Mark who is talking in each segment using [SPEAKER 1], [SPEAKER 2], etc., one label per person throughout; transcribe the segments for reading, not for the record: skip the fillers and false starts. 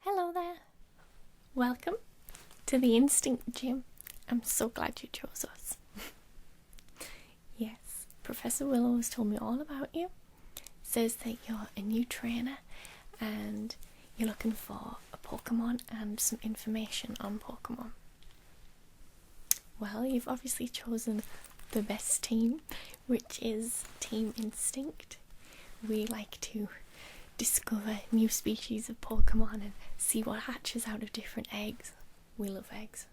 [SPEAKER 1] Hello there. Welcome to the Instinct Gym. I'm so glad you chose us. Yes, Professor Willow has told me all about you. Says that you're a new trainer and you're looking for a Pokemon and some information on Pokemon. Well, you've obviously chosen the best team, which is Team Instinct. We like to discover new species of Pokemon and see what hatches out of different eggs. We love eggs.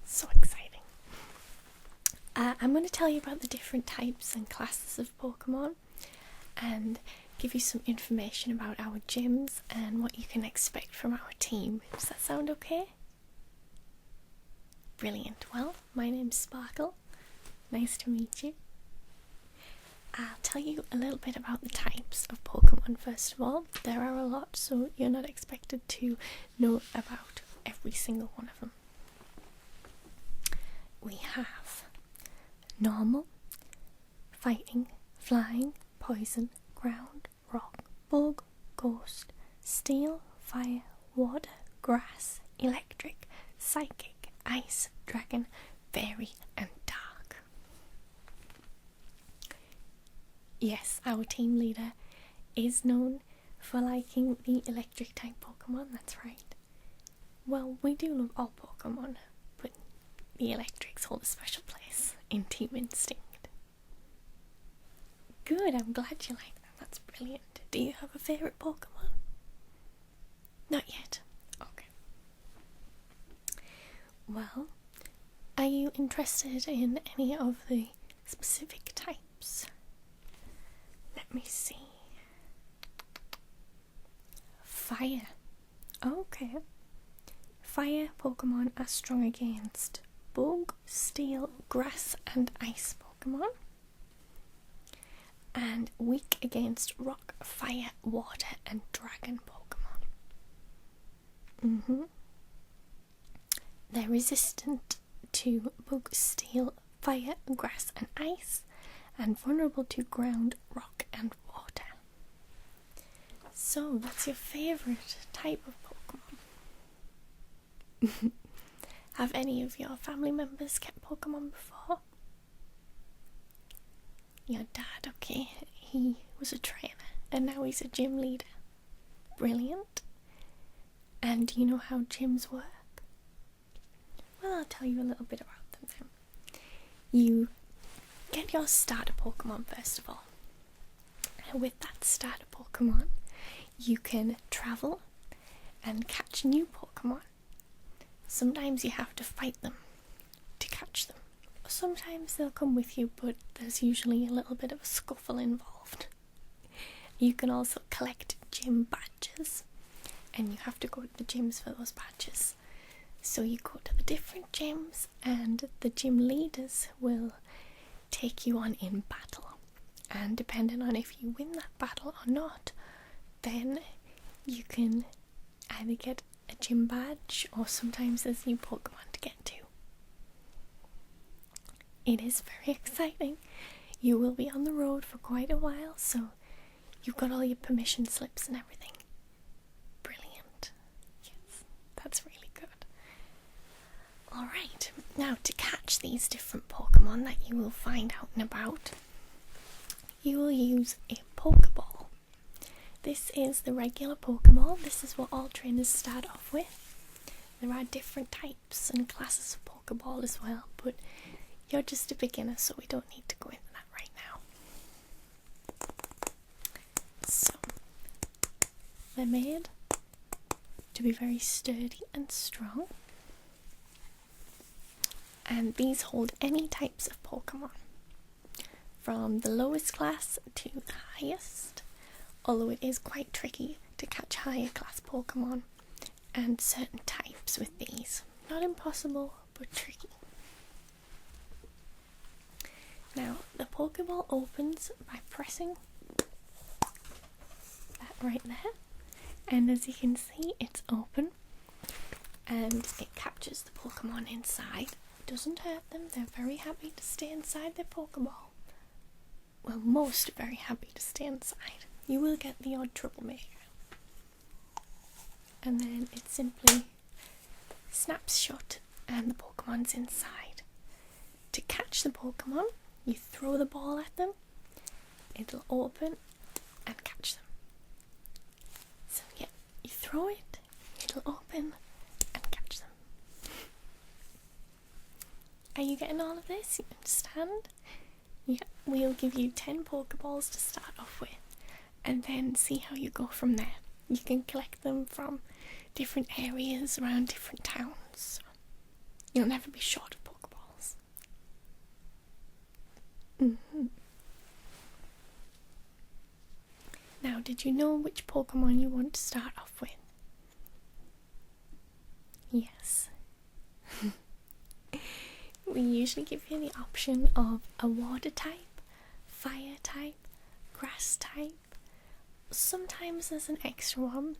[SPEAKER 1] So exciting. I'm going to tell you about the different types and classes of Pokemon and give you some information about our gyms and what you can expect from our team. Does that sound okay? Brilliant. Well, my name's Sparkle. Nice to meet you. I'll tell you a little bit about the types of Pokemon first of all. There are a lot, so you're not expected to know about every single one of them. We have normal, fighting, flying, poison, ground, rock, bug, ghost, steel, fire, water, grass, electric, psychic, ice, dragon, fairy, and dark. Yes, our team leader is known for liking the electric type Pokemon, that's right. Well, we do love all Pokemon, but the electrics hold a special place in Team Instinct. Good, I'm glad you like them, that's brilliant. Do you have a favourite Pokemon? Not yet. Okay. Well, are you interested in any of the specific types? Let me see. Fire. Okay. Fire Pokemon are strong against bug, steel, grass, and ice Pokemon. And weak against rock, fire, water, and dragon Pokemon. They're resistant to bug, steel, fire, grass, and ice, and vulnerable to ground, rock, and water. So, that's your favourite type of Pokemon. Have any of your family members kept Pokemon before? Your dad, okay, he was a trainer and now he's a gym leader. Brilliant. And do you know how gyms work? Well, I'll tell you a little bit about them then. You get your starter Pokemon first of all. And with that starter Pokemon, you can travel and catch new Pokemon. Sometimes you have to fight them to catch them. Sometimes they'll come with you, but there's usually a little bit of a scuffle involved. You can also collect gym badges, and you have to go to the gyms for those badges. So you go to the different gyms, and the gym leaders will take you on in battle. And depending on if you win that battle or not, then you can either get a gym badge or sometimes there's new Pokemon to get to. It is very exciting. You will be on the road for quite a while, so you've got all your permission slips and everything. Brilliant. Yes, that's really good. Alright, now to catch these different Pokemon that you will find out and about, you will use a Pokeball. This is the regular Pokeball. This is what all trainers start off with. There are different types and classes of Pokeball as well, but you're just a beginner, so we don't need to go into that right now. So, they're made to be very sturdy and strong. And these hold any types of Pokemon, from the lowest class to the highest, although it is quite tricky to catch higher class Pokemon and certain types with these. Not impossible, but tricky. Now, the Pokeball opens by pressing that right there, and as you can see, it's open, and it captures the Pokemon inside. It doesn't hurt them, they're very happy to stay inside their Pokeball. Well, most are very happy to stay inside. You will get the odd troublemaker. and then it simply snaps shut and the Pokemon's inside. To catch the Pokemon, you throw the ball at them, it'll open and catch them. So yeah, you throw it, it'll open and catch them. Are you getting all of this? You understand? Yeah, we'll give you 10 Pokeballs to start off with, and then see how you go from there. You can collect them from different areas around different towns. So you'll never be short of Pokeballs. Now, did you know which Pokemon you want to start off with? Yes. We usually give you the option of a water type, fire type, grass type. Sometimes there's an extra one.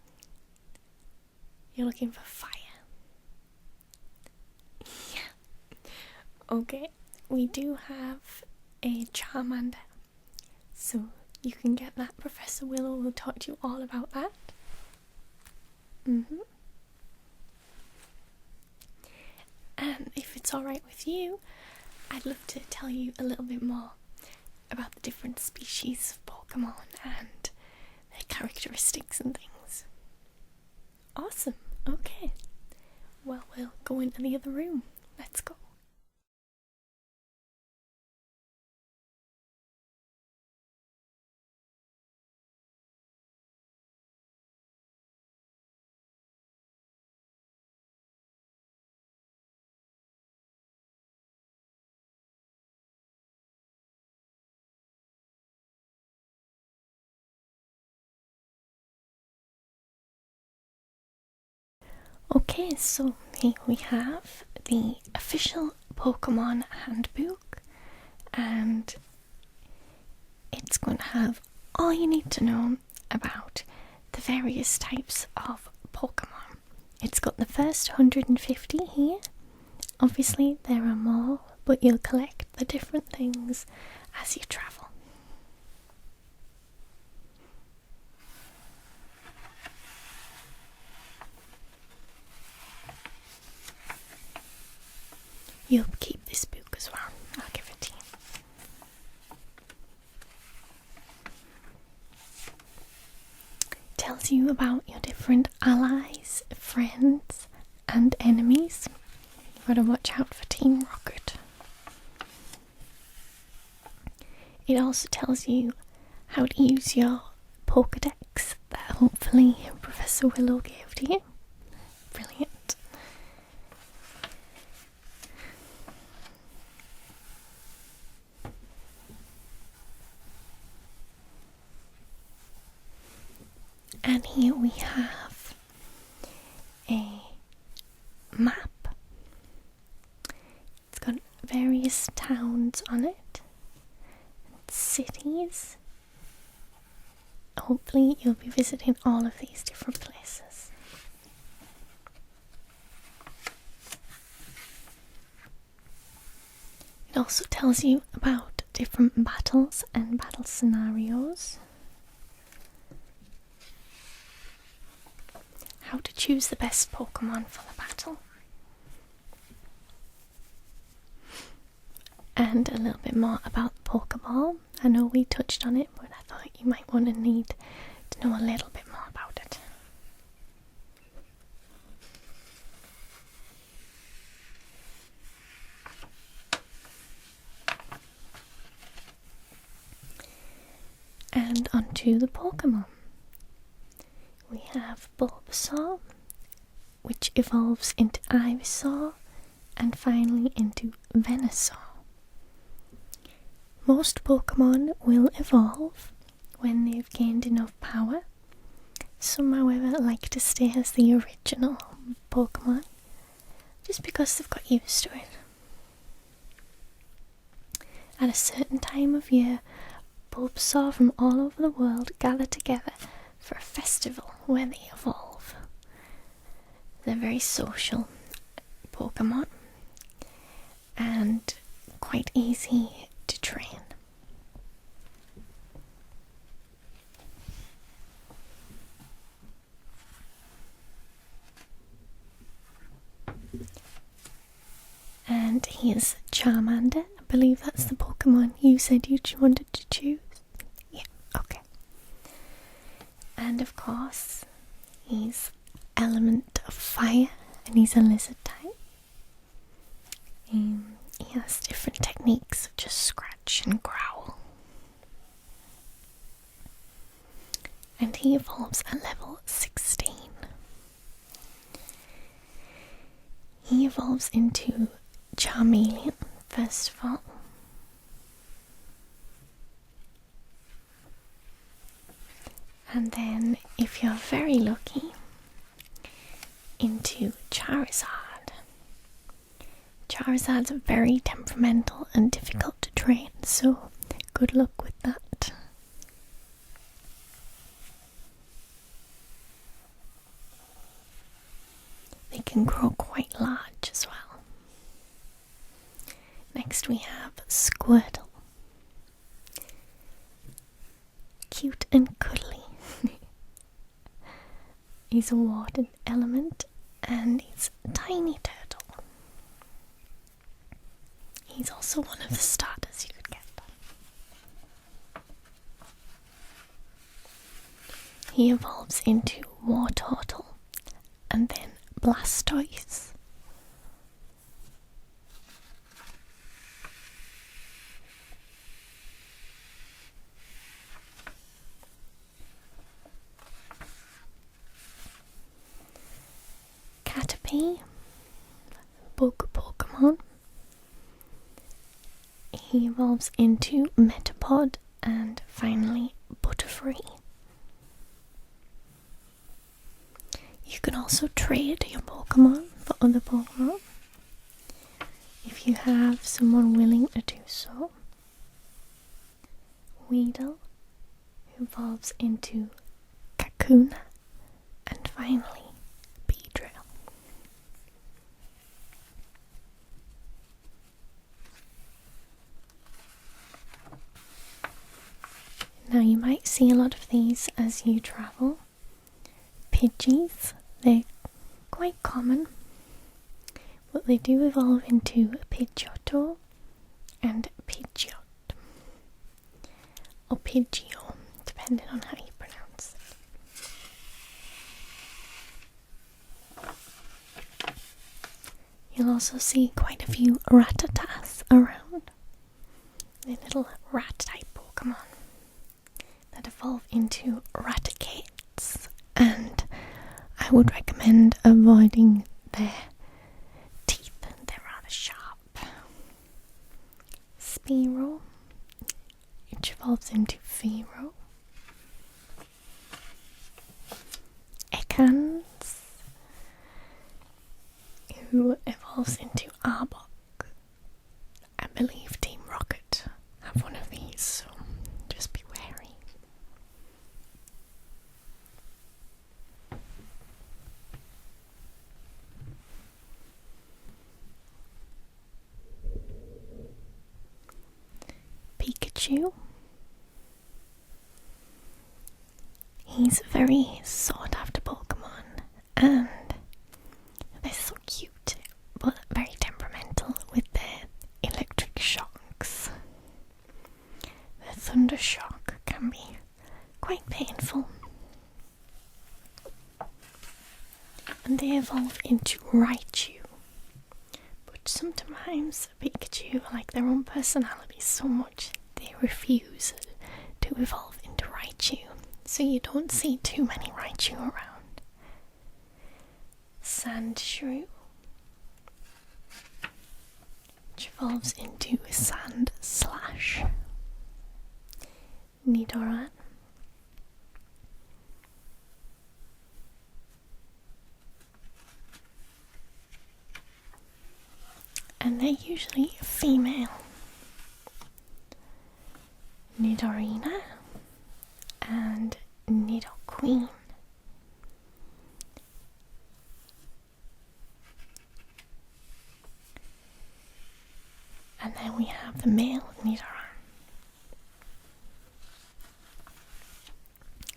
[SPEAKER 1] You're looking for fire. Yeah. Okay, we do have a Charmander. So you can get that. Professor Willow will talk to you all about that. And if it's alright with you, I'd love to tell you a little bit more about the different species of Pokemon and their characteristics and things. Awesome, okay. Well, we'll go into the other room. Let's go. Okay, so here we have the official Pokemon handbook, and it's going to have all you need to know about the various types of Pokemon. It's got the first 150 here. Obviously there are more, but you'll collect the different things as you travel. You'll keep this book as well. I'll give it to you. Tells you about your different allies, friends, and enemies. You've got to watch out for Team Rocket. It also tells you how to use your Pokedex that hopefully Professor Willow gave to you. Brilliant. And here we have a map. It's got various towns on it, and cities. Hopefully you'll be visiting all of these different places. It also tells you about different battles and battle scenarios. How to choose the best Pokemon for the battle. And a little bit more about the Pokeball. I know we touched on it, but I thought you might want to need to know a little bit more about it. And onto the Pokemon. We have Bulbasaur, which evolves into Ivysaur, and finally into Venusaur. Most Pokemon will evolve when they've gained enough power. Some, however, like to stay as the original Pokemon, just because they've got used to it. At a certain time of year, Bulbasaur from all over the world gather together for a festival where they evolve. They're very social Pokemon and quite easy to train. Here's Charmander. I believe that's the Pokemon you said you wanted to choose. Yeah, okay. And of course, he's element of fire, and he's a lizard type. He has different techniques such as scratch and growl. And he evolves at level 16. He evolves into Charmeleon, first of all. And then, if you're very lucky, into Charizard. Charizards are very temperamental and difficult to train, so good luck with that. They can grow quite large as well. Next we have Squirtle. Cute and cuddly. He's a water element and he's a tiny turtle. He's also one of the starters you could get. He evolves into Wartortle and then Blastoise. Caterpie, bug Pokemon. He evolves into Metapod and finally Butterfree. You can also trade your Pokemon for other Pokemon if you have someone willing to do so. Weedle evolves into Kakuna and finally Beedrill. Now you might see a lot of these as you travel. Pidgeys, they're quite common, but they do evolve into Pidgeotto and Pidgeot, or Pidgeot, depending on how you pronounce it. You'll also see quite a few Rattatas around. They're little rat-type Pokemon that evolve into Raticates, and I would recommend avoiding their teeth, they're rather sharp. Spearow, which evolves into Fearow. Ekans, who evolves into Arbok. I believe Team Rocket have one of these, so just be wary. Pikachu. He's a very sought after Pokemon and they're so cute but very temperamental with their electric shocks. The thunder shock can be quite painful. And they evolve into Raichu. But sometimes Pikachu like their own personality so much they refuse to evolve into Raichu, so you don't see too many Raichu around. Sandshrew, which evolves into Sand Slash. Nidoran, and they're usually female. Nidorina and Nidoqueen. And then we have the male Nidoran,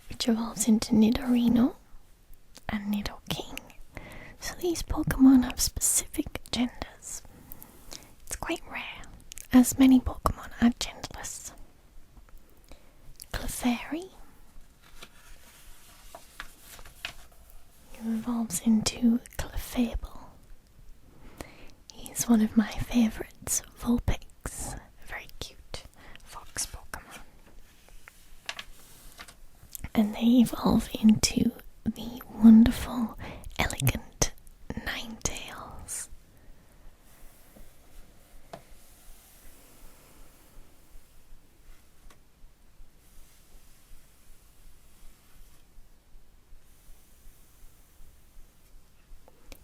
[SPEAKER 1] which evolves into Nidorino and Nidoking. So these Pokemon have specific genders. It's quite rare, as many Pokemon are genderless. Clefairy, who evolves into Clefable. He's one of my favourites, Vulpix, a very cute fox Pokemon. And they evolve into the wonderful, elegant Ninetales.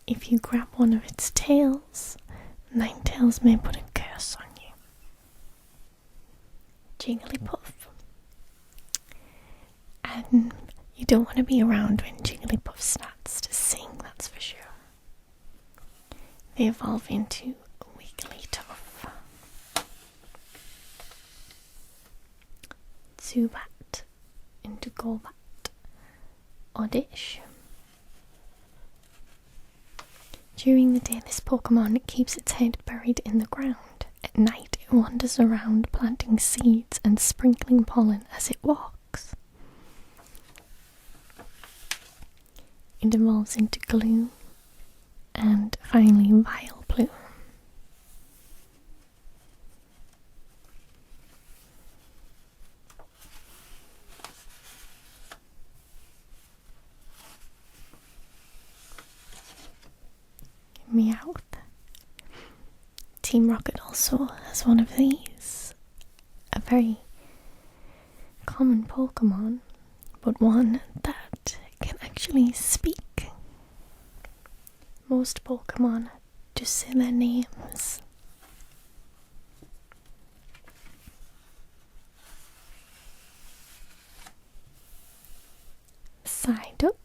[SPEAKER 1] If you grab one of its tails, Ninetales may put a curse on you. Jigglypuff. And you don't want to be around when Jigglypuff starts to sing, that's for sure. They evolve into Wigglytuff. Zubat into Golbat. Oddish. During the day, this Pokemon keeps its head buried in the ground. At night, it wanders around planting seeds and sprinkling pollen as it walks. It evolves into Gloom and finally Vileplume. Meowth. Team Rocket also has one of these. A very common Pokemon, but one that can actually speak. Most Pokemon just say their names. Psyduck.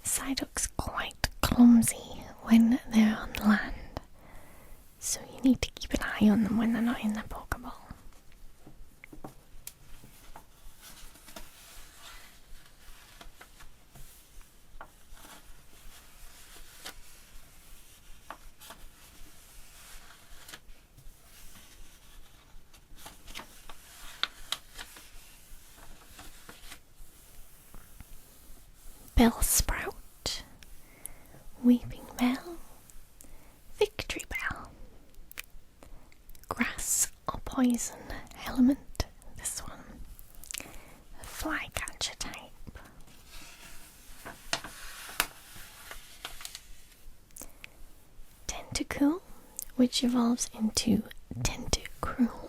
[SPEAKER 1] Psyduck's quite clumsy when they're on land, so you need to keep an eye on them when they're not in the Pokeball. Bellsprout, Weeping Bell, Victory Bell, Grass or Poison element, this one, a Flycatcher type. Tentacool, which evolves into Tentacruel.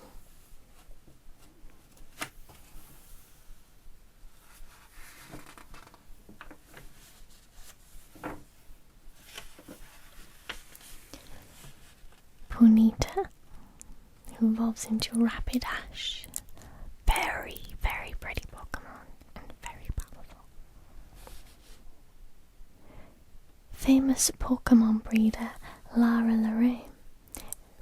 [SPEAKER 1] Ponyta, who evolves into Rapidash. Very, very pretty Pokemon and very powerful. Famous Pokemon breeder Lara Larraine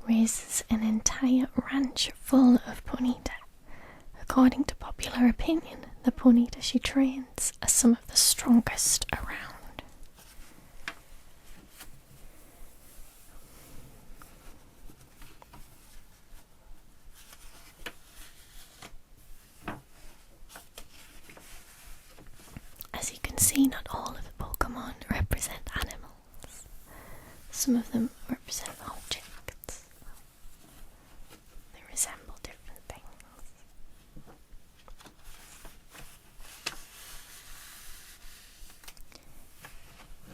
[SPEAKER 1] raises an entire ranch full of Ponyta. According to popular opinion, the Ponyta she trains are some of the strongest around. As you can see, not all of the Pokemon represent animals. Some of them represent objects. They resemble different things.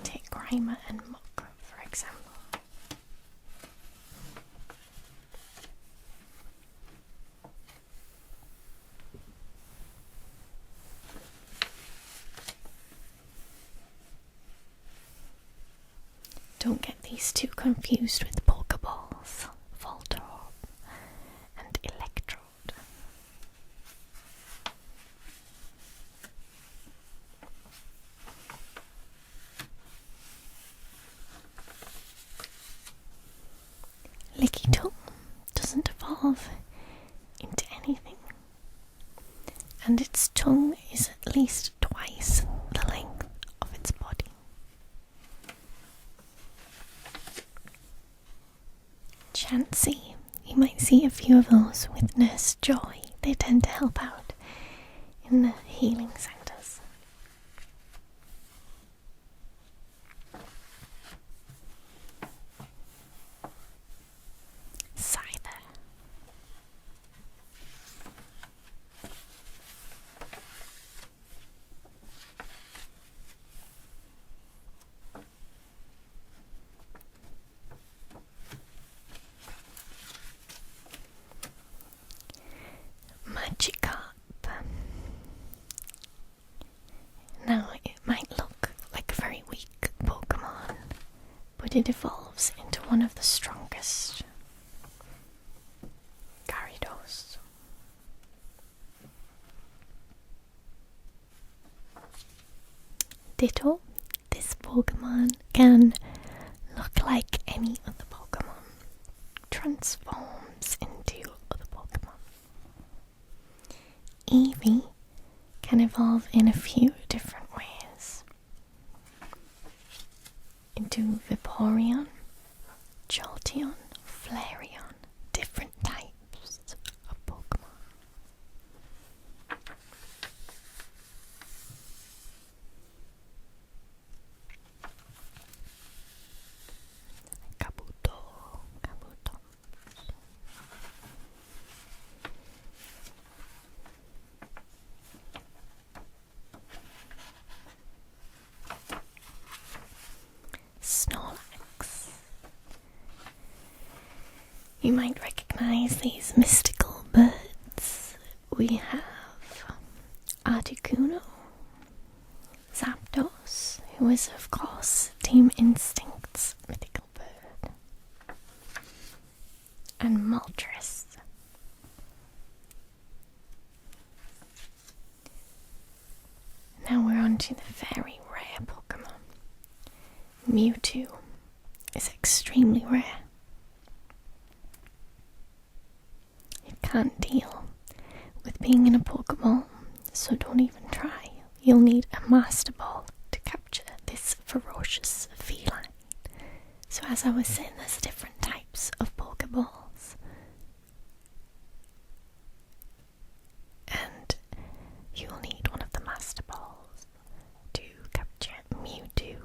[SPEAKER 1] Take Grimer and Muck, for example. Don't get these two confused with Pokeballs, Voltorb and Electrode. Lickitung doesn't evolve into anything, and its tongue is at least twice the length of its body. see a few of those with Nurse Joy. They tend to help out in the healing centres. Scyther. Magikarp. Now, it might look like a very weak Pokemon, but it evolves into one of the strongest. Gyarados. Ditto. This Pokemon can look like any other Pokemon. Transforms into other Pokemon. Eevee can evolve in a few different ways. Into Vaporeon, Jolteon, Flareon, different types of Pokemon. Kabuto. Snorlax. You might recognize these mystical birds. We have Articuno, Zapdos, who is of course Team Instinct's mythical bird, and Moltres. Now we're on to the very rare Pokemon. Mewtwo is extremely rare. It can't deal with being in a Pokeball, so don't even try. You'll need a Master Ball to capture this ferocious feline. So as I was saying, there's different types of Pokeballs. And you'll need one of the Master Balls to capture Mewtwo.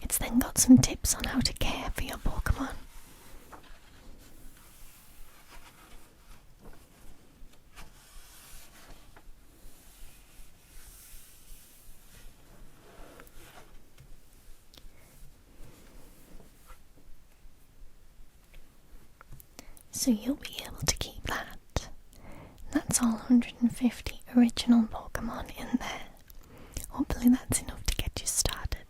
[SPEAKER 1] It's then got some tips on how to care for your Pokemon. So you'll be able to keep that. That's all 150 original Pokemon in there. Hopefully that's enough to get you started.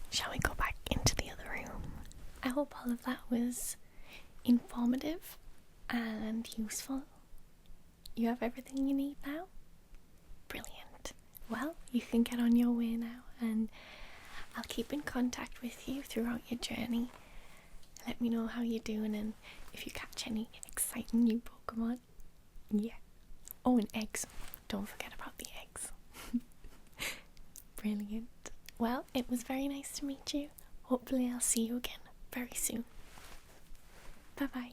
[SPEAKER 1] Shall we go back into the other room? I hope all of that was informative and useful. You have everything you need now? Brilliant. Well, you can get on your way now, and I'll keep in contact with you throughout your journey. Let me know how you're doing and if you catch any exciting new Pokemon. Yeah. Oh, and eggs. Don't forget about the eggs. Brilliant. Well, it was very nice to meet you. Hopefully I'll see you again very soon. Bye bye.